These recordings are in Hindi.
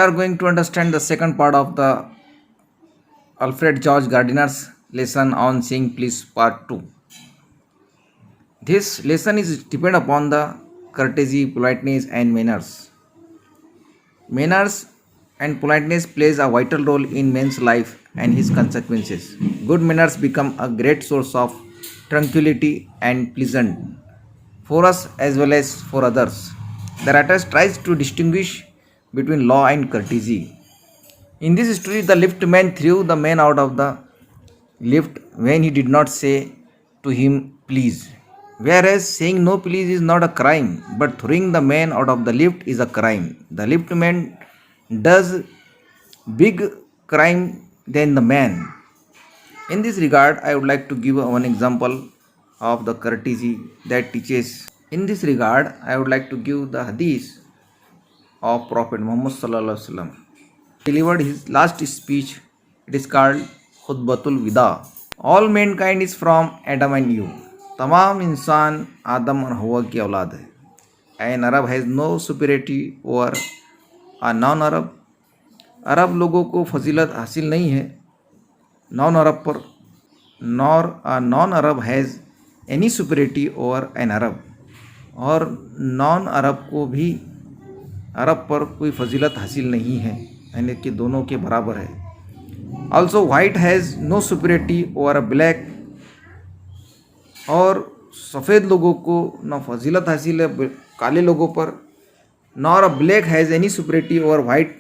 are going to understand the second part of the Alfred George Gardiner's lesson on Saying Please Part 2. This lesson is depend upon the courtesy, politeness and manners. Manners and politeness plays a vital role in man's life and his consequences. Good manners become a great source of tranquility and pleasant for us as well as for others. The writer tries to distinguish between law and courtesy. In this story, the lift man threw the man out of the lift when he did not say to him, please. Whereas saying no, please is not a crime, but throwing the man out of the lift is a crime. The lift man does big crime than the man. In this regard, I would like to give one example of the courtesy that teaches. In this regard, I would like to give the hadith of Prophet Muhammad Sallallahu Alaihi Wasallam. Delivered his last speech. It is called Khutbatul Wida. All mankind is from Adam and Eve. तमाम इंसान आदम और हवा की औलाद है. An Arab has no superiority over a non-Arab. अरब लोगों को फजीलत हासिल नहीं है नॉन अरब पर, nor a non-Arab has any superiority over an Arab. और नॉन अरब को भी अरब पर कोई फजीलत हासिल नहीं है, यानी कि दोनों के बराबर है. Also white has no superiority over a black. और सफ़ेद लोगों को न फजीलत हासिल है काले लोगों पर, nor a black has any superiority over white.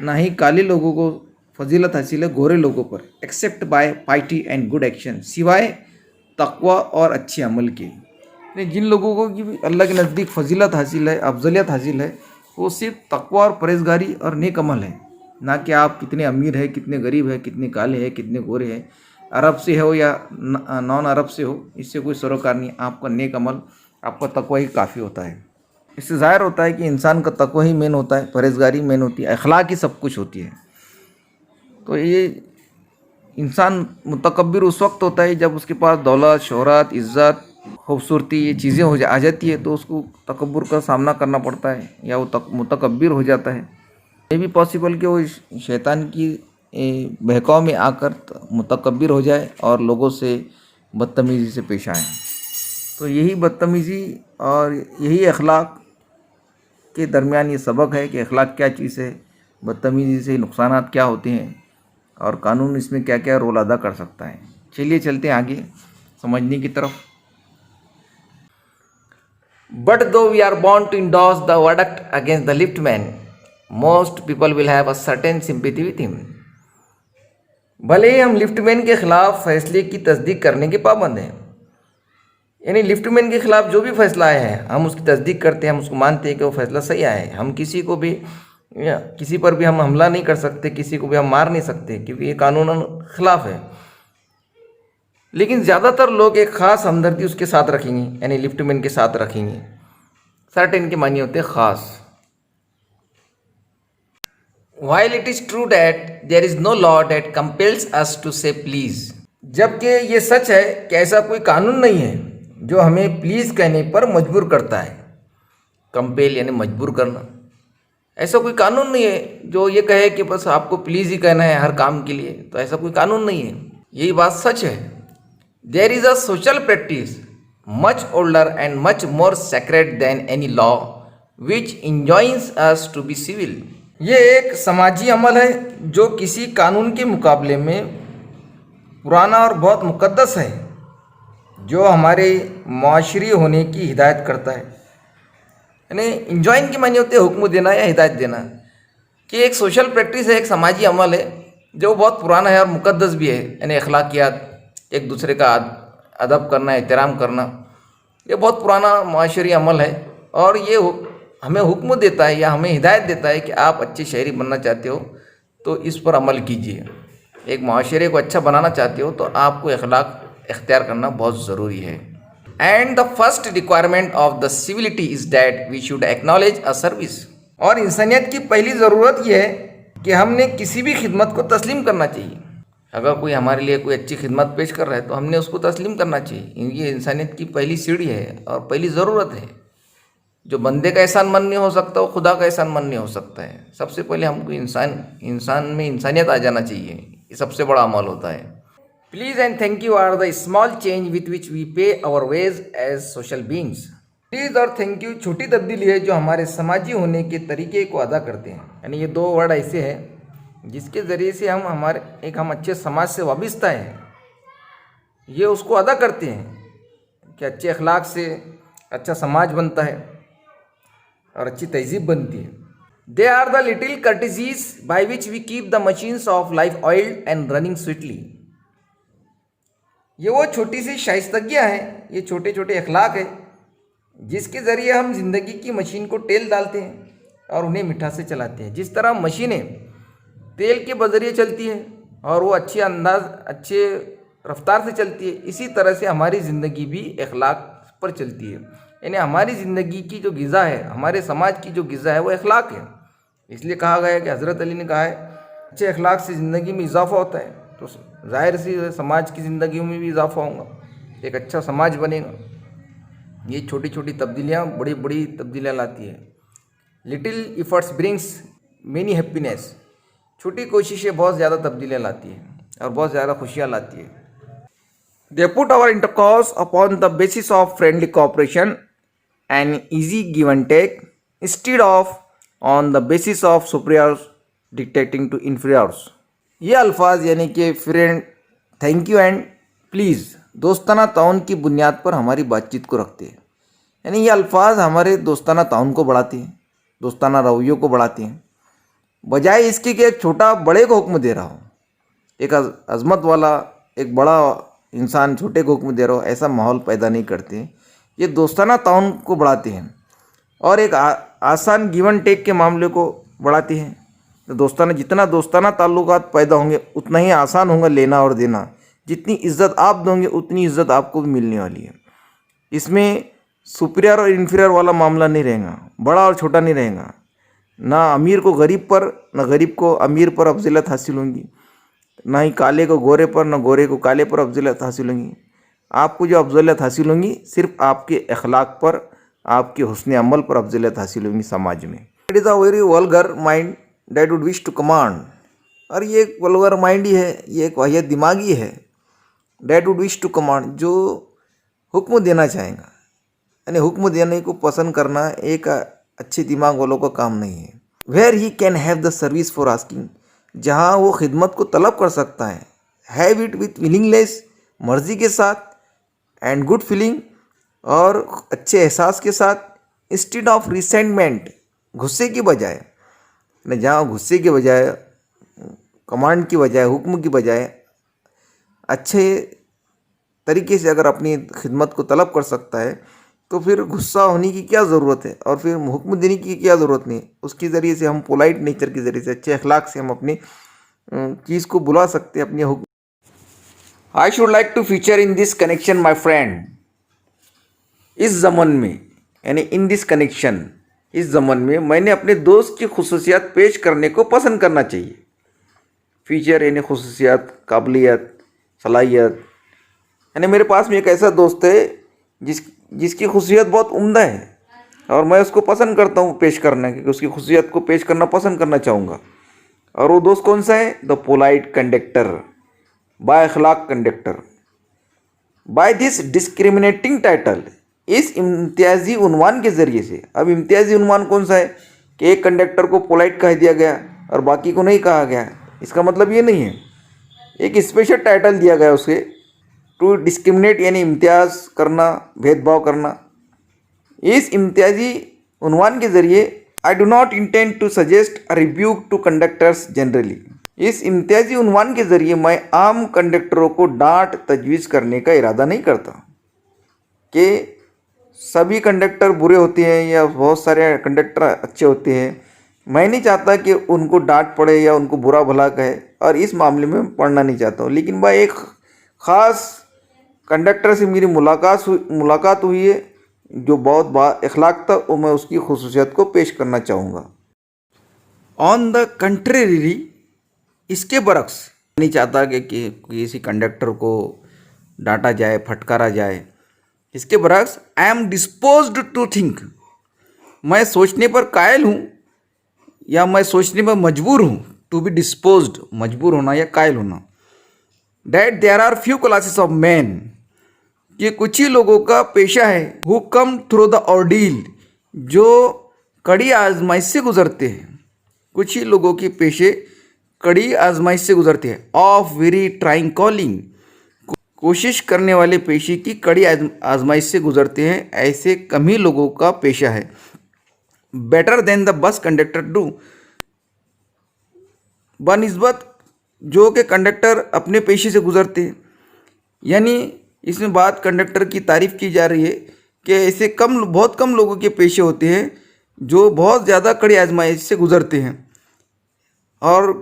ना ही काले लोगों को फजीलत हासिल है गोरे लोगों पर, except by पाइटी and good action, सिवाय तकवा और अच्छे अमल के. जिन लोगों को कि अल्लाह के नज़दीक फजीलत हासिल है, अफजलियत हासिल है, वो सिर्फ तकवा और परहेजगारी और नेक अमल है. ना कि आप कितने अमीर हैं, कितने गरीब हैं, कितने काले हैं, कितने गोरे हैं, अरब से हो या नॉन अरब से हो, इससे कोई सरोकार नहीं. आपका नेक अमल, आपका तकवा ही काफ़ी होता है. इससे ज़ाहिर होता है कि इंसान का तकवा ही मेन होता है, परहेजगारी मेन होती है, अखलाक ही सब कुछ होती है. तो ये इंसान मुतकब्बिर उस वक्त होता है जब उसके पास दौलत, शोहरत, इज़्ज़त, खूबसूरती ये चीज़ें आ जाती है, तो उसको तकब्बुर का सामना करना पड़ता है या वो मुतकब्बिर हो जाता है. ये भी पॉसिबल कि वो शैतान की बहकाव में आकर मुतकब्बिर हो जाए और लोगों से बदतमीज़ी से पेश आए. तो यही बदतमीज़ी और यही अखलाक के दरमियान ये सबक है कि अखलाक क्या चीज़ है, बदतमीज़ी से नुकसानात क्या होते हैं और कानून इसमें क्या क्या रोल अदा कर सकता है. चलिए चलते हैं आगे समझने की तरफ. But though we are born to endorse the verdict against the liftman, most people will have a certain sympathy with him. भले ही हम लिफ्टमैन के खिलाफ फैसले की तस्दीक करने के पाबंद हैं, यानी लिफ्टमैन के खिलाफ जो भी फैसला आया है हम उसकी तस्दीक करते हैं, हम उसको मानते हैं कि वो फैसला सही आया है. हम किसी पर भी हम हमला नहीं कर सकते, किसी को भी हम मार नहीं सकते, क्योंकि ये कानूनन खिलाफ है. लेकिन ज़्यादातर लोग एक ख़ास हमदर्दी उसके साथ रखेंगे, यानी लिफ्टमैन के साथ रखेंगे. सर्टेन के मानी होते हैं ख़ास. While it is true that there is no law that compels us to say please, जबकि ये सच है कि ऐसा कोई कानून नहीं है जो हमें प्लीज़ कहने पर मजबूर करता है. कंपेल यानी मजबूर करना. ऐसा कोई कानून नहीं है जो ये कहे कि बस आपको प्लीज़ ही कहना है हर काम के लिए, तो ऐसा कोई कानून नहीं है. यही बात सच है. There is a social practice much older and much more sacred than any law which enjoins us to be civil. ये एक समाजी अमल है जो किसी कानून के मुकाबले में पुराना और बहुत मुक़द्दस है, जो हमारे माशरी होने की हिदायत करता है. यानी इंजॉइन के माने होते हैं हुक्म देना या हिदायत देना, कि एक सोशल प्रैक्टिस है, एक समाजी अमल है जो बहुत पुराना है और मुक़द्दस भी है. यानी अखलाकियात, एक दूसरे का अदब करना, एहतराम करना, ये बहुत पुराना माशरी अमल है. और ये हमें हुक्म देता है या हमें हिदायत देता है कि आप अच्छे शहरी बनना चाहते हो तो इस पर अमल कीजिए. एक माशरे को अच्छा बनाना चाहते हो तो आपको अखलाक इख्तियार करना बहुत ज़रूरी है. And the first requirement of the civility is that we should acknowledge a service. और इंसानियत की पहली ज़रूरत यह है कि हमने किसी भी खिदमत को तस्लीम करना चाहिए. अगर कोई हमारे लिए कोई अच्छी खिदमत पेश कर रहा है तो हमने उसको तस्लीम करना चाहिए. ये इंसानियत की पहली सीढ़ी है और पहली ज़रूरत है. जो बंदे का एहसान मन नहीं हो सकता वो खुदा का एहसान मन नहीं हो सकता है। सबसे पहले हमको इंसान में इंसानियत आ जाना चाहिए, ये सबसे बड़ा अमल होता है। Please and thank you are the small change with which we pay our way as social beings. Please और थैंक यू छोटी तब्दीली है जो हमारे समाजी होने के तरीके को अदा करते हैं। यानी ये दो वर्ड ऐसे हैं जिसके ज़रिए से हम अच्छे समाज से वाबस्ता है, ये उसको अदा करते हैं कि अच्छे अखलाक से अच्छा समाज बनता है और अच्छी तहजीब बनती है। They are the little courtesies by which we keep the machines of life oiled and running sweetly. ये वो छोटी सी शाइस्तगियाँ हैं, ये छोटे छोटे अखलाक है जिसके ज़रिए हम ज़िंदगी की मशीन को तेल डालते हैं और उन्हें मिठास से चलाते हैं। जिस तरह मशीनें तेल के बजरिए चलती है और वो अच्छे रफ्तार से चलती है, इसी तरह से हमारी ज़िंदगी भी अखलाक पर चलती है। यानी हमारी ज़िंदगी की जो ग़िज़ा है, हमारे समाज की जो ग़िज़ा है वो अखलाक है। इसलिए कहा गया है कि हज़रत अली ने कहा है अच्छे अखलाक से ज़िंदगी में इजाफ़ा होता है, तो ज़ाहिर सी समाज की ज़िंदगी में भी इजाफ़ा होगा, एक अच्छा समाज बनेगा। ये छोटी छोटी तब्दीलियाँ बड़ी बड़ी तब्दीलियाँ लाती है। Little efforts brings many happiness. छोटी कोशिशें बहुत ज़्यादा तब्दीलियाँ लाती है और बहुत ज़्यादा खुशियाँ लाती है। They put our intercourse upon the basis of friendly cooperation and easy give and take instead of on the basis of superiors dictating to inferiors. ये अल्फाज यानी कि friend, thank you and please दोस्ताना ताउन की बुनियाद पर हमारी बातचीत को रखते हैं। यानी ये अल्फाज हमारे दोस्ताना ताउन को बढ़ाते हैं, दोस्ताना रवैयों को बढ़ाते हैं, बजाय इसके कि एक छोटा बड़े को हुक्म दे रहा हो, एक अजमत वाला एक बड़ा इंसान छोटे को हुक्म दे रहा हो, ऐसा माहौल पैदा नहीं करते। ये दोस्ताना ताउन को बढ़ाते हैं और एक आसान गिवन टेक के मामले को बढ़ाते हैं। तो जितना दोस्ताना ताल्लुकात पैदा होंगे उतना ही आसान होगा लेना और देना। जितनी इज्जत आप दोगे उतनी इज्जत आपको भी मिलने वाली है। इसमें सुपीरियर और इन्फीरियर वाला मामला नहीं रहेगा, बड़ा और छोटा नहीं रहेगा। ना अमीर को गरीब पर, ना गरीब को अमीर पर अफजलियत हासिल होंगी, ना ही काले को गोरे पर, ना गोरे को काले पर अफजलियत हासिल होंगी। आपको जो अफजलियत हासिल होंगी सिर्फ आपके अखलाक पर, आपके हुस्न अमल पर अफजलियत हासिल होंगी समाज में। It is a very vulgar mind that would wish to command. और ये एक वल्गर माइंड ही है, ये एक वाहियत दिमागी है। That would wish to command, जो हुक्म देना चाहेगा, यानी हुक्म देने को पसंद करना एक अच्छे दिमाग वालों का काम नहीं है। Where he can have the service for asking, जहाँ वो खिदमत को तलब कर सकता है। हैव इट विथ विलिंगनेस, मर्जी के साथ, एंड गुड फीलिंग, और अच्छे एहसास के साथ, इंस्टेड ऑफ रिसेंटमेंट, गुस्से की बजाय। जहाँ गुस्से के बजाय, कमांड की बजाय, हुक्म की बजाय अच्छे तरीके से अगर अपनी खिदमत को तलब कर सकता है तो फिर गुस्सा होने की क्या ज़रूरत है और फिर हुक्म देने की क्या ज़रूरत नहीं। उसके ज़रिए से हम पोलाइट नेचर के ज़रिए से, अच्छे अखलाक से हम अपनी चीज़ को बुला सकते हैं, अपनी हुक्म। I should like to feature in this connection my friend. इस ज़मन में, यानी इन दिस कनेक्शन, इस ज़मन में मैंने अपने दोस्त की खुसूसियात पेश करने को पसंद करना चाहिए। फीचर यानी खुसूसियात, काबिलियत, सलाहियत। यानी मेरे पास में एक ऐसा दोस्त है जिसकी खुसूसियत बहुत उम्दा है और मैं उसको पसंद करता हूँ पेश करना, क्योंकि उसकी खुसूसियत को पेश करना पसंद करना चाहूँगा। और वो दोस्त कौन सा है? द पोलाइट कंडक्टर, बाअखलाक conductor. By this discriminating title, इस इम्तियाजी उन्वान के ज़रिए से। अब इम्तियाजी उन्वान कौन सा है कि एक कंडक्टर को पोलाइट कह दिया गया और बाकी को नहीं कहा गया, इसका मतलब ये नहीं है। एक स्पेशल टाइटल दिया गया उसे, टू डिस्क्रिमिनेट, यानी इम्तियाज़ करना, भेदभाव करना। इस इम्तियाजी उन्वान के ज़रिए I do not intend to suggest a rebuke to conductors generally. इस इम्तियाजी उन्वान के ज़रिए मैं आम कंडक्टरों को डांट तजवीज़ करने का इरादा नहीं करता कि सभी कंडक्टर बुरे होते हैं या बहुत सारे कंडक्टर अच्छे होते हैं। मैं नहीं चाहता कि उनको डांट पड़े या उनको बुरा भला कहे, और इस मामले में पढ़ना नहीं चाहता हूँ। लेकिन भाई एक ख़ास कंडक्टर से मेरी मुलाकात हुई है जो बहुत बाअखलाक था, और मैं उसकी खुसूसियत को पेश करना चाहूँगा। ऑन द कंट्रेरी, इसके बरक्स नहीं चाहता कि किसी कंडक्टर को डांटा जाए, फटकारा जाए। इसके बरक्स I am disposed to think, मैं सोचने पर कायल हूँ या मैं सोचने पर मजबूर हूँ, टू बी डिस्पोज्ड, मजबूर होना या कायल होना। That there are few classes of man, ये कुछ ही लोगों का पेशा है, who come through the ordeal, जो कड़ी आजमाइश से गुजरते हैं। कुछ ही लोगों के पेशे कड़ी आजमाइश से गुजरते हैं। ऑफ वेरी ट्राइंग कॉलिंग, कोशिश करने वाले पेशे की कड़ी आजमाइश से गुजरते हैं, ऐसे कम ही लोगों का पेशा है। Better than the bus conductor do, बनिस्बत जो कि कंडक्टर अपने पेशे से गुजरते हैं। यानी इसमें बात कंडक्टर की तारीफ की जा रही है कि ऐसे बहुत कम लोगों के पेशे होते हैं जो बहुत ज़्यादा कड़ी आजमाइश से गुजरते हैं, और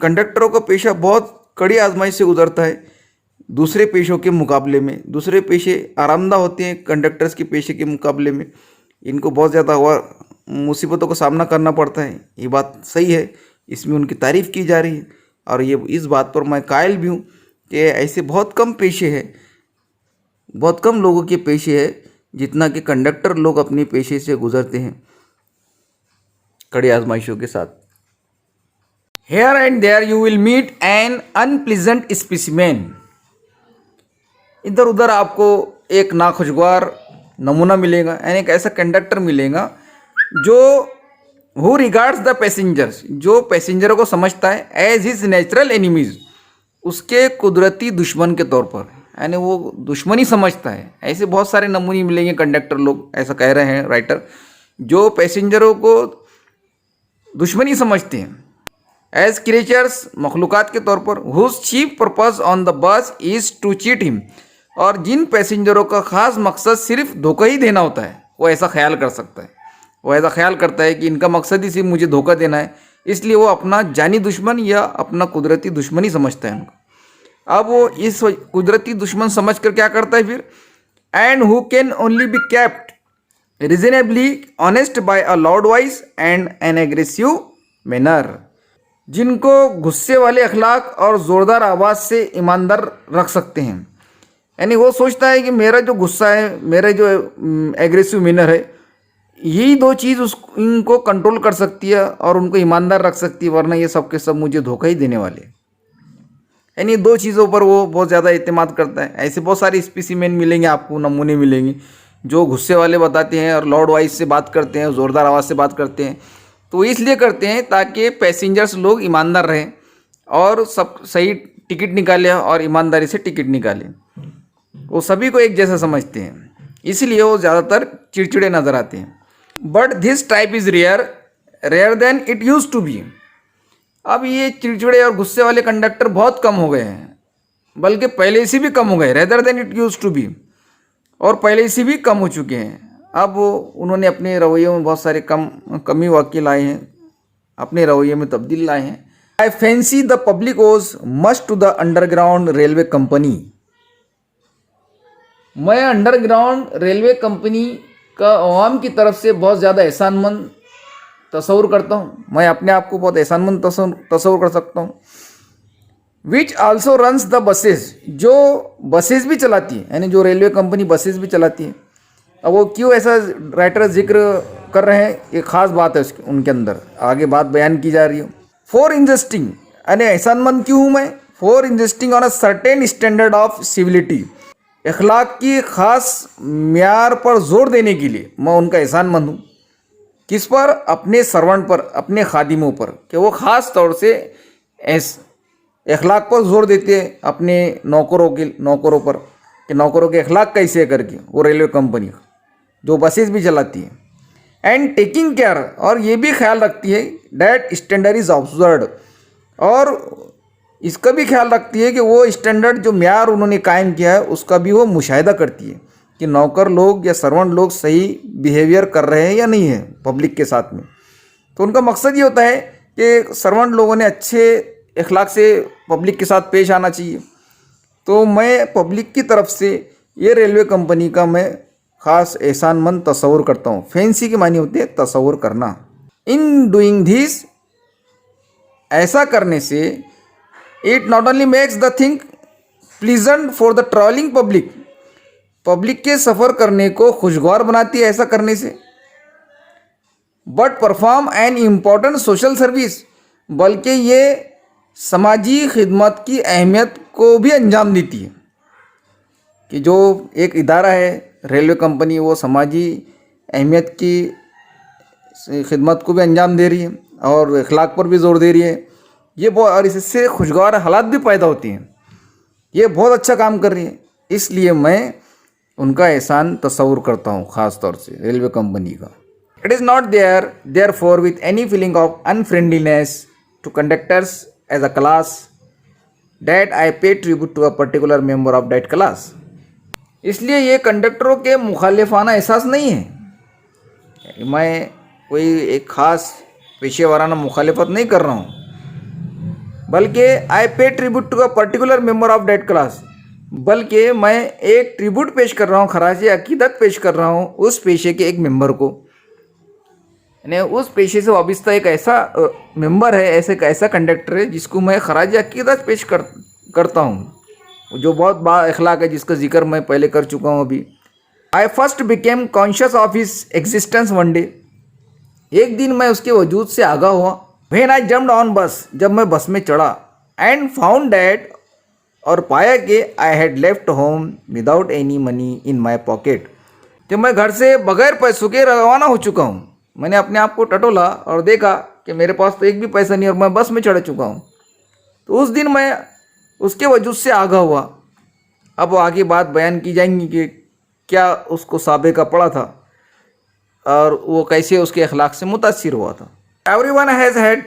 कंडक्टरों का पेशा बहुत कड़ी आजमाइश से गुजरता है दूसरे पेशों के मुकाबले में। दूसरे पेशे आरामदाह होते हैं कंडक्टर्स के पेशे के मुकाबले में, इनको बहुत ज़्यादा मुसीबतों का सामना करना पड़ता है। ये बात सही है, इसमें उनकी तारीफ़ की जा रही है, और ये इस बात पर मैं कायल भी हूँ कि ऐसे बहुत कम पेशे हैं, बहुत कम लोगों के पेशे हैं जितना कि कंडक्टर लोग अपने पेशे से गुजरते हैं कड़ी आजमाइशों के साथ। Here and there you will meet an unpleasant specimen, इधर उधर आपको एक नाखुशगवार नमूना मिलेगा, यानी एक ऐसा कंडक्टर मिलेगा जो हु रिगार्ड्स द पैसेंजर्स, जो पैसेंजरों को समझता है एज हिज नेचुरल एनिमीज, उसके कुदरती दुश्मन के तौर पर, यानी वो दुश्मनी समझता है। ऐसे बहुत सारे नमूने मिलेंगे कंडक्टर लोग, ऐसा कह रहे हैं राइटर, जो पैसेंजरों को दुश्मनी समझते हैं। एज क्रिएचर्स, मखलूक़ात के तौर पर। Whose chief purpose on the bus is to cheat him, और जिन पैसेंजरों का ख़ास मकसद सिर्फ धोखा ही देना होता है, वो ऐसा ख्याल कर सकता है, वो ऐसा ख्याल करता है कि इनका मकसद ही सिर्फ मुझे धोखा देना है, इसलिए वो अपना जानी दुश्मन या अपना कुदरती दुश्मन ही समझता है उनका। अब वो इस कुदरती दुश्मन समझ कर क्या करता है फिर, and who can only be kept reasonably honest by a loud voice and an aggressive manner, जिनको गुस्से वाले अखलाक और ज़ोरदार आवाज़ से ईमानदार रख सकते हैं। यानी वो सोचता है कि मेरा जो गुस्सा है, मेरा जो एग्रेसिव मैनर है, यही दो चीज़ इनको कंट्रोल कर सकती है और उनको ईमानदार रख सकती है, वरना ये सब के सब मुझे धोखा ही देने वाले। यानी दो चीज़ों पर वो बहुत ज़्यादा एतमाद करता है। ऐसे बहुत सारे स्पेसिमेन मिलेंगे आपको, नमूने मिलेंगे जो गुस्से वाले बताते हैं और लाउड वॉइस से बात करते हैं, ज़ोरदार आवाज़ से बात करते हैं। तो इसलिए करते हैं ताकि पैसेंजर्स लोग ईमानदार रहें और सब सही टिकट निकालें और ईमानदारी से टिकट निकालें। वो सभी को एक जैसा समझते हैं, इसलिए वो ज़्यादातर चिड़चिड़े नज़र आते हैं। But this type is rare than it used to be. अब ये चिड़चिड़े और गुस्से वाले कंडक्टर बहुत कम हो गए हैं, बल्कि पहले से भी कम हो गए, rather than it used to be, और पहले से भी कम हो चुके हैं। अब उन्होंने अपने रवैये में बहुत सारे कमी वाक्य लाए हैं, अपने रवैये में तब्दील लाए हैं। I fancy the public owes much to the underground railway company, मैं अंडरग्राउंड रेलवे कंपनी का अवाम की तरफ से बहुत ज़्यादा एहसानमंद तस्वुर करता हूँ। मैं अपने आप को बहुत एहसानमंद तस्वुर कर सकता हूँ। Which also runs the buses, जो बसेस भी चलाती है, यानी जो रेलवे कंपनी बसेस भी चलाती है। अब वो क्यों ऐसा राइटर जिक्र कर रहे हैं, एक ख़ास बात है उनके अंदर, आगे बात बयान की जा रही है। फॉर इंजस्टिंग, यानी एहसानमंद क्यों हूँ मैं, for insisting on a certain standard of civility, अखलाक की ख़ास म्यार पर जोर देने के लिए मैं उनका एहसानमंद हूँ। किस पर, अपने सर्वेंट पर, अपने खादिमों पर, कि वो ख़ास तौर से अखलाक पर जोर देते हैं अपने नौकरों पर, कि नौकरों के अखलाक कैसे करके वो रेलवे कंपनी जो बसेस भी चलाती है। एंड टेकिंग केयर, और ये भी ख्याल रखती है डैट स्टैंडर्ड इज़ ऑब्जर्व्ड, और इसका भी ख्याल रखती है कि वो स्टैंडर्ड जो म्यार उन्होंने कायम किया है उसका भी वो मुशाहिदा करती है कि नौकर लोग या सर्वेंट लोग सही बिहेवियर कर रहे हैं या नहीं है पब्लिक के साथ में। तो उनका मकसद ये होता है कि सर्वेंट लोगों ने अच्छे अखलाक से पब्लिक के साथ पेश आना चाहिए। तो मैं पब्लिक की तरफ से ये रेलवे कंपनी का मैं ख़ास एहसानमंद तस्वुर करता हूँ। फैंसी के मानी होती है तस्वुर करना। इन डूइंग दिस, ऐसा करने से, it not only makes the thing pleasant for the travelling public, public के सफ़र करने को खुशगवार बनाती है ऐसा करने से। But perform an important social service, बल्कि ये समाजी खिदमत की अहमियत को भी अंजाम देती है। कि जो एक इदारा है रेलवे कंपनी, वो समाजी अहमियत की खिदमत को भी अंजाम दे रही है और अखलाक पर भी जोर दे रही है। ये बहुत, और इससे खुशगवार हालात भी पैदा होती हैं। ये बहुत अच्छा काम कर रही है, इसलिए मैं उनका एहसान तस्वुर करता हूँ, ख़ास तौर से रेलवे कंपनी का। It is not therefore with any feeling of unfriendliness to conductors as a class that I pay tribute to a particular member of that class. इसलिए ये कंडक्टरों के मुखालिफाना एहसास नहीं है। मैं कोई एक ख़ास पेशे वाराना मुखालिफत नहीं कर रहा हूँ, बल्कि I pay tribute to a particular member of that class, बल्कि मैं एक ट्रिब्यूट पेश कर रहा हूँ, खराज अकीदत पेश कर रहा हूँ उस पेशे के एक मेंबर को। यानी उस पेशे से वाबस्ता एक ऐसा मेंबर है, ऐसा कंडक्टर है जिसको मैं खराज अकीदत पेश करता हूँ, जो बहुत बा अखलाक है, जिसका जिक्र मैं पहले कर चुका हूँ अभी। I first became conscious of his existence one day. एक दिन मैं उसके वजूद से आगाह हुआ। व्हेन आई जम्प्ड ऑन बस, जब मैं बस में चढ़ा। एंड फाउंड डैट, और पाया कि I had left home without any money in my pocket. जब मैं घर से बगैर पैसों के रवाना हो चुका हूँ, मैंने अपने आप को टटोला और देखा कि मेरे पास तो एक भी पैसा नहीं और मैं बस में चढ़ चुका हूँ। तो उस दिन मैं उसके वजूद से आगाह हुआ। अब आगे बात बयान की जाएंगी कि क्या उसको साबे का पड़ा था और वो कैसे उसके अखलाक से मुतासिर हुआ था। Everyone has had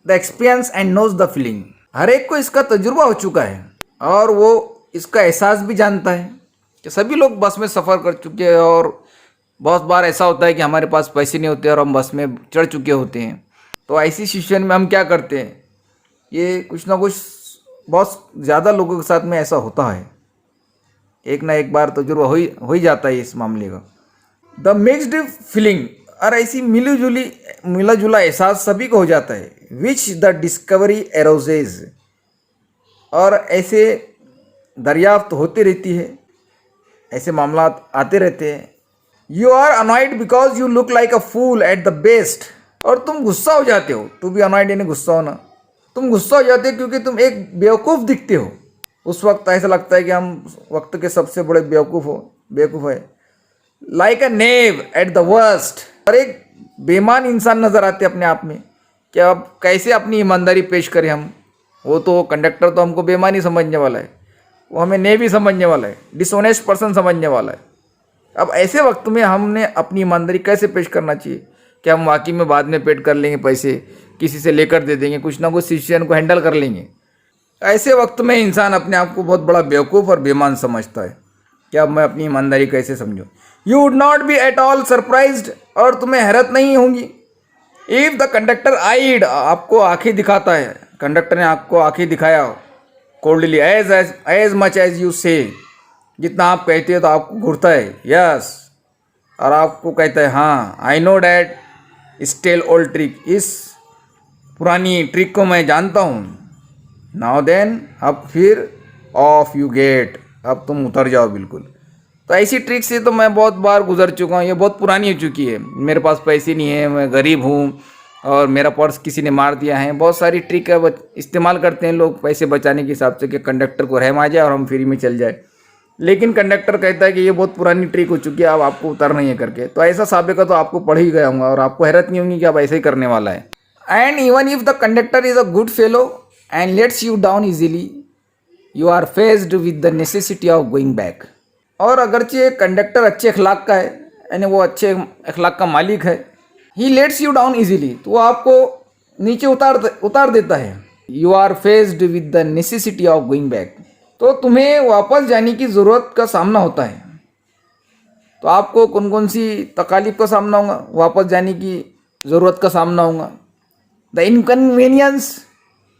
the experience and knows the feeling. हर एक को इसका तजुर्बा हो चुका है और वो इसका एहसास भी जानता है कि सभी लोग बस में सफ़र कर चुके हैं। और बहुत बार ऐसा होता है कि हमारे पास पैसे नहीं होते और हम बस में चढ़ चुके होते हैं। तो ऐसी सिचुएशन में हम क्या करते हैं, ये कुछ ना कुछ बहुत ज़्यादा लोगों के साथ में ऐसा होता है, एक ना एक बार तजुर्बा हो ही जाता है इस मामले का। द मिक्सड फीलिंग, और ऐसी मिला जुला एहसास सभी को हो जाता है। विच द डिस्कवरी एरोजेज, और ऐसे दरियाफ्त होती रहती है, ऐसे मामला आते रहते हैं। You are annoyed because you look like a fool at the best, और तुम गुस्सा हो जाते हो। टू बी अनॉयड यानी गुस्सा होना। तुम गुस्सा हो जाते हो क्योंकि तुम एक बेवकूफ़ दिखते हो। उस वक्त ऐसा लगता है कि हम वक्त के सबसे बड़े बेवकूफ़ है। Like a naive at the worst, और एक बेईमान इंसान नज़र आते अपने आप में कि अब कैसे अपनी ईमानदारी पेश करें हम। वो तो कंडक्टर तो हमको बेईमान ही समझने वाला है, वो हमें नेव ही समझने वाला है, डिसऑनेस्ट पर्सन समझने वाला है। अब ऐसे वक्त में हमने अपनी ईमानदारी कैसे पेश करना चाहिए कि हम वाकई में बाद में पेड कर लेंगे, पैसे किसी से लेकर दे देंगे, कुछ ना कुछ सिचुएशन को हैंडल कर लेंगे। ऐसे वक्त में इंसान अपने आप को बहुत बड़ा बेवकूफ़ और बेईमान समझता है कि अब मैं अपनी ईमानदारी कैसे समझूं। You would not be at all surprised, और तुम्हें हैरत नहीं होगी। इफ़ द कंडक्टर आइड, आपको आंखें दिखाता है, कंडक्टर ने आपको आंखें दिखाया coldly, as much as you say, जितना आप कहते हो तो आपको घूरता है यस, और आपको कहता है हाँ I know that still old trick, इस पुरानी ट्रिक को मैं जानता हूँ। नाउ देन, अब फिर ऑफ यू गेट, अब तुम उतर जाओ बिल्कुल। तो ऐसी ट्रिक से तो मैं बहुत बार गुजर चुका हूँ, ये बहुत पुरानी हो चुकी है। मेरे पास पैसे नहीं है, मैं गरीब हूँ और मेरा पर्स किसी ने मार दिया है। बहुत सारी ट्रिक है इस्तेमाल करते हैं लोग पैसे बचाने के हिसाब से कि कंडक्टर को रहम आ जाए और हम फ्री में चल जाए। लेकिन कंडक्टर कहता है कि ये बहुत पुरानी ट्रिक हो चुकी है, अब आपको उतरना ही है करके। तो ऐसा साबिका तो आपको पढ़ ही गया होगा और आपको हैरत नहीं होगी कि अब ऐसे ही करने वाला है। And even if the conductor is a good fellow and lets you down easily, you are faced with the necessity of going back. और अगरचे कंडक्टर अच्छे अखलाक का है, यानी वो अच्छे अखलाक का मालिक है, he lets you down easily, तो वो आपको नीचे उतार देता है। You are faced with the necessity of going back, तो तुम्हें वापस जाने की ज़रूरत का सामना होता है। तो आपको कौन कौन सी तकालीफ का सामना होगा, वापस जाने की ज़रूरत का सामना होगा, द इनकन्वीनियंस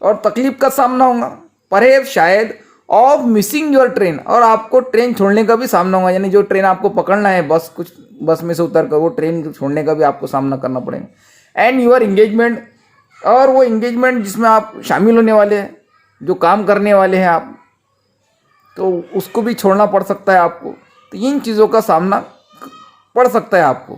और तकलीफ का सामना होगा, परहेब शायद ऑफ मिसिंग योर ट्रेन, और आपको ट्रेन छोड़ने का भी सामना होगा। यानी जो ट्रेन आपको पकड़ना है, बस में से उतर कर वो ट्रेन छोड़ने का भी आपको सामना करना पड़ेगा। एंड योर इंगेजमेंट, और वो इंगेजमेंट जिसमें आप शामिल होने वाले हैं, जो काम करने वाले हैं आप, तो उसको भी छोड़ना पड़ सकता है आपको। तो इन चीज़ों का सामना पड़ सकता है आपको।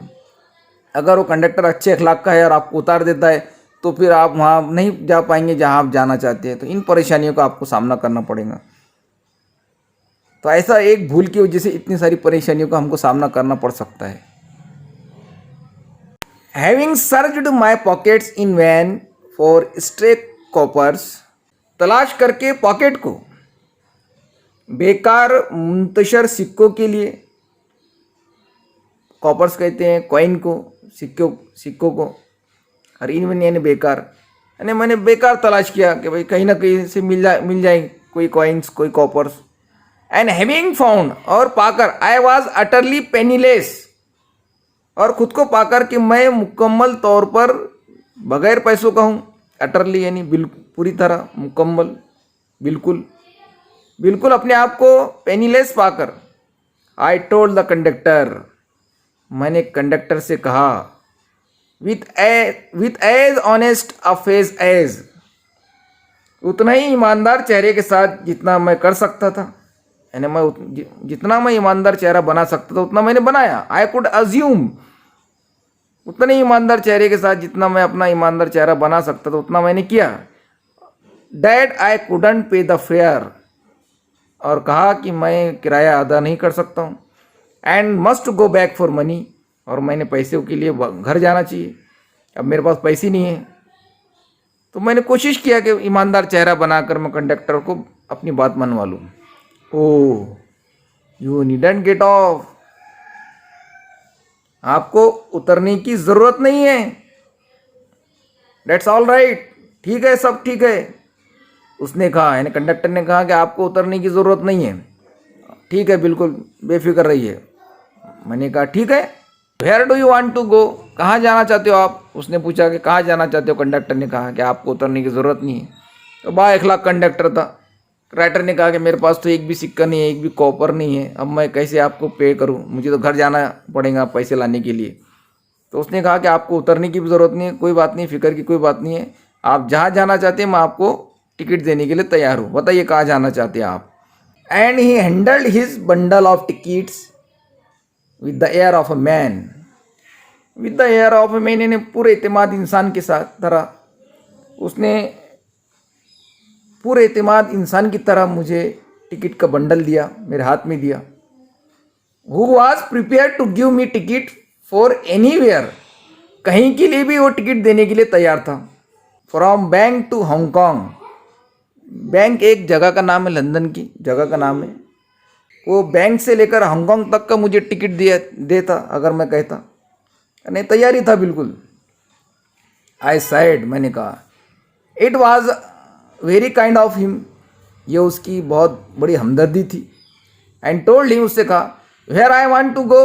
अगर वो कंडक्टर अच्छे अखलाक का है और आपको उतार देता है तो फिर आप वहाँ नहीं जा पाएंगे जहाँ आप जाना चाहते हैं। तो इन परेशानियों का आपको सामना करना पड़ेगा। तो ऐसा एक भूल की वजह से इतनी सारी परेशानियों का हमको सामना करना पड़ सकता है। Having searched my pockets in vain for stray coppers, तलाश करके पॉकेट को बेकार मुंतशर सिक्कों के लिए, कॉपर्स कहते हैं कॉइन को, सिक्कों को, और इन यानी बेकार, यानी मैंने बेकार तलाश किया कि भाई कहीं ना कहीं से मिल जाए कोई कॉइन्स, कोई कॉपर्स। एंड हैविंग फाउंड, और पाकर, आई वॉज अटरली पेनीलेस, और खुद को पाकर कि मैं मुकम्मल तौर पर बगैर पैसों का हूँ। अटरली यानी पूरी तरह, मुकम्मल, बिल्कुल अपने आप को पेनीलेस पाकर। आई टोल्ड द कंडक्टर, मैंने कंडक्टर से कहा, with as honest a face as, उतना ही ईमानदार चेहरे के साथ जितना मैं कर सकता था, यानी मैं जितना मैं ईमानदार चेहरा बना सकता था उतना मैंने बनाया। आई कुड अज्यूम, उतने ईमानदार चेहरे के साथ जितना मैं अपना ईमानदार चेहरा बना सकता था उतना मैंने किया। डैट आई कुडंट पे द फेयर, और कहा कि मैं किराया अदा नहीं कर सकता हूँ। And must go back for money, और मैंने पैसे के लिए घर जाना चाहिए, अब मेरे पास पैसे नहीं है। तो मैंने कोशिश किया कि ईमानदार चेहरा बनाकर मैं कंडक्टर को अपनी बात मनवा लूँ। ओह, यू नीडंट गेट ऑफ, आपको उतरने की ज़रूरत नहीं है। डेट्स ऑल राइट, ठीक है, सब ठीक है। उसने कहा, यानी कंडक्टर ने कहा कि आपको उतरने की ज़रूरत नहीं है, ठीक है, बिल्कुल बेफिक्र रहिए। मैंने कहा ठीक है। Where do you want to go, कहाँ जाना चाहते हो आप? उसने पूछा कि कहाँ जाना चाहते हो? कंडक्टर ने कहा कि आपको उतरने की ज़रूरत नहीं है। तो बा इखलाक कंडक्टर था। राइटर ने कहा कि मेरे पास तो एक भी सिक्का नहीं है, एक भी कॉपर नहीं है, अब मैं कैसे आपको पे करूं, मुझे तो घर जाना पड़ेगा पैसे लाने के लिए। तो उसने कहा कि आपको उतरने की भी ज़रूरत नहीं है, कोई बात नहीं, फिक्र की कोई बात नहीं है, आप जहाँ जाना चाहते हैं मैं आपको टिकट देने के लिए तैयार हूँ, बताइए कहाँ जाना चाहते हैं आप। And he handled his bundle of tickets with the air of a man, with the air of a man यानी पूरे एतमाद इंसान के साथ तरह, उसने पूरे एतमाद इंसान की तरह मुझे टिकट का बंडल दिया, मेरे हाथ में दिया। Who was prepared to give me ticket for anywhere, कहीं के लिए भी वो टिकट देने के लिए तैयार था। From Bank to Hong Kong, Bank एक जगह का नाम है, लंदन की जगह का नाम है। वो बैंक से लेकर हांगकांग तक का मुझे टिकट देता अगर मैं कहता, नहीं तैयारी था बिल्कुल। आई साइड, मैंने कहा, it was very kind of him, ये उसकी बहुत बड़ी हमदर्दी थी। एंड टोल्ड हिम, उससे कहा, where I want to go,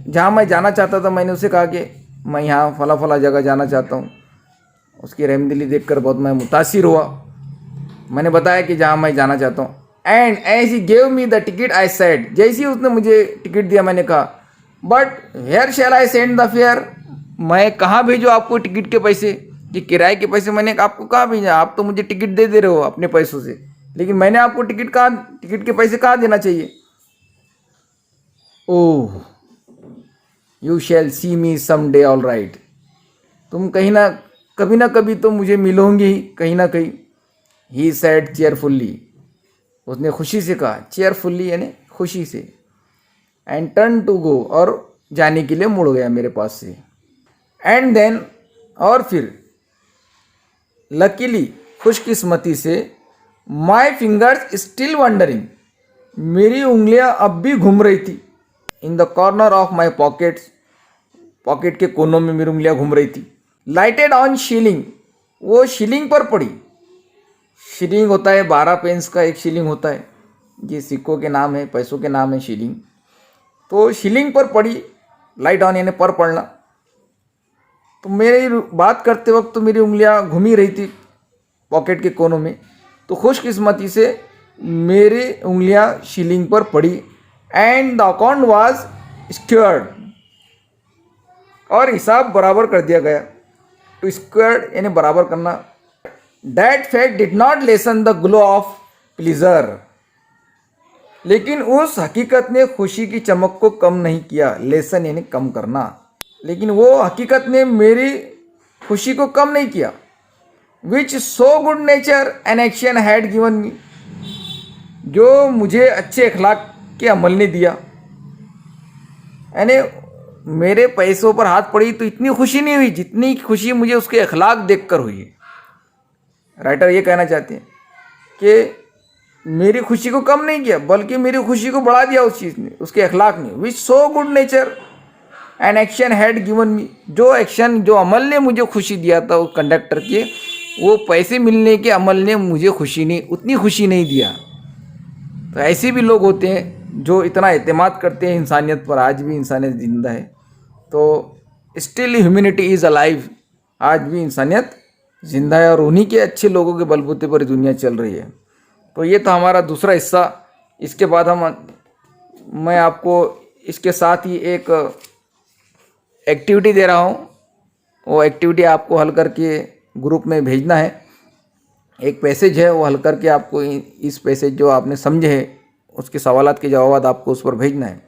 जहाँ मैं जाना चाहता था मैंने उससे कहा कि मैं यहाँ फला फला जगह जाना चाहता हूँ। उसकी रहमदिली देखकर बहुत मैं मुतासिर हुआ। मैंने बताया कि जहाँ मैं जाना चाहता हूँ। And as he gave me the ticket I said, जैसे ही उसने मुझे टिकट दिया मैंने कहा, but where shall I send the fare, मैं कहाँ भेजूँ आपको टिकट के पैसे, कि किराए के पैसे मैंने आपको कहाँ भेजा, आप तो मुझे टिकट दे रहे हो अपने पैसों से, लेकिन मैंने आपको टिकट के पैसे कहाँ देना चाहिए। Oh, you shall see me some day, all right, तुम कभी ना कभी तो मुझे मिलोगे ही कहीं ना कहीं। ही सेड चेयरफुल्ली, उसने खुशी से कहा, चेयरफुल्ली यानी खुशी से। एंड टर्न टू गो, और जाने के लिए मुड़ गया मेरे पास से। एंड देन, और फिर लकीली, खुशकिस्मती से, माई फिंगर्स स्टिल वंडरिंग, मेरी उंगलियां अब भी घूम रही थी। In the corner of my pockets, pocket के कोनों में मेरी उंगलियां घूम रही थी। लाइटेड ऑन शिलिंग, वो शिलिंग पर पड़ी। शिलिंग होता है 12 पेंस का एक शिलिंग होता है, ये सिक्कों के नाम है, पैसों के नाम है शिलिंग। तो शिलिंग पर पड़ी, लाइट ऑन यानी पर पड़ना। तो मेरी बात करते वक्त तो मेरी उंगलियां घूमी रही थी पॉकेट के कोनों में, तो खुशकिस्मती से मेरी उंगलियां शिलिंग पर पड़ी। And the account was squared, और हिसाब बराबर कर दिया गया। टू स्क्वेयर्ड यानी बराबर करना। That fact did not lesson the glow of pleaser, लेकिन उस हकीकत ने खुशी की चमक को कम नहीं किया। लेसन यानी कम करना। लेकिन वो हकीकत ने मेरी खुशी को कम नहीं किया। Which so good nature an action had given me, जो मुझे अच्छे अखलाक के अमल ने दिया। यानी मेरे पैसों पर हाथ पड़ी तो इतनी खुशी नहीं हुई जितनी खुशी मुझे उसके अखलाक देखकर हुई है। राइटर ये कहना चाहते हैं कि मेरी खुशी को कम नहीं किया बल्कि मेरी खुशी को बढ़ा दिया उस चीज़ ने, उसके अखलाक ने। Which so good nature an action had given me, जो एक्शन जो अमल ने मुझे खुशी दिया था उस कंडक्टर के, वो पैसे मिलने के अमल ने मुझे खुशी नहीं, उतनी खुशी नहीं दिया। तो ऐसे भी लोग होते हैं जो इतना एतमाद करते हैं इंसानियत पर। आज भी इंसानियत जिंदा है, तो स्टिल ह्यूमैनिटी इज़ अलाइव। आज भी इंसानियत जिंदा है और उन्हीं के अच्छे लोगों के बलबूते पर दुनिया चल रही है। तो ये था हमारा दूसरा हिस्सा। इसके बाद मैं आपको इसके साथ ही एक एक्टिविटी दे रहा हूँ। वो एक्टिविटी आपको हल करके ग्रुप में भेजना है। एक पैसेज है, वो हल करके आपको इस पैसेज जो आपने समझे है उसके सवालात के जवाब आपको उस पर भेजना है।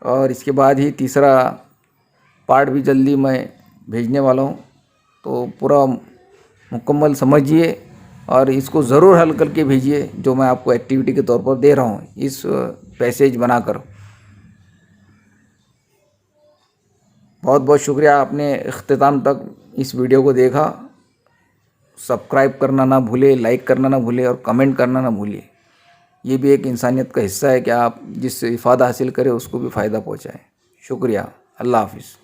और इसके बाद ही तीसरा पार्ट भी जल्दी मैं भेजने वाला हूँ। तो पूरा मुकम्मल समझिए और इसको ज़रूर हल करके भेजिए, जो मैं आपको एक्टिविटी के तौर पर दे रहा हूँ इस पैसेज बनाकर। बहुत बहुत शुक्रिया, आपने इख्तिताम तक इस वीडियो को देखा। सब्सक्राइब करना ना भूले, लाइक करना ना भूले और कमेंट करना ना भूलिए। ये भी एक इंसानियत का हिस्सा है कि आप जिससे इफ़ादा हासिल करें उसको भी फ़ायदा पहुँचाएँ। शुक्रिया। अल्लाह हाफिज़।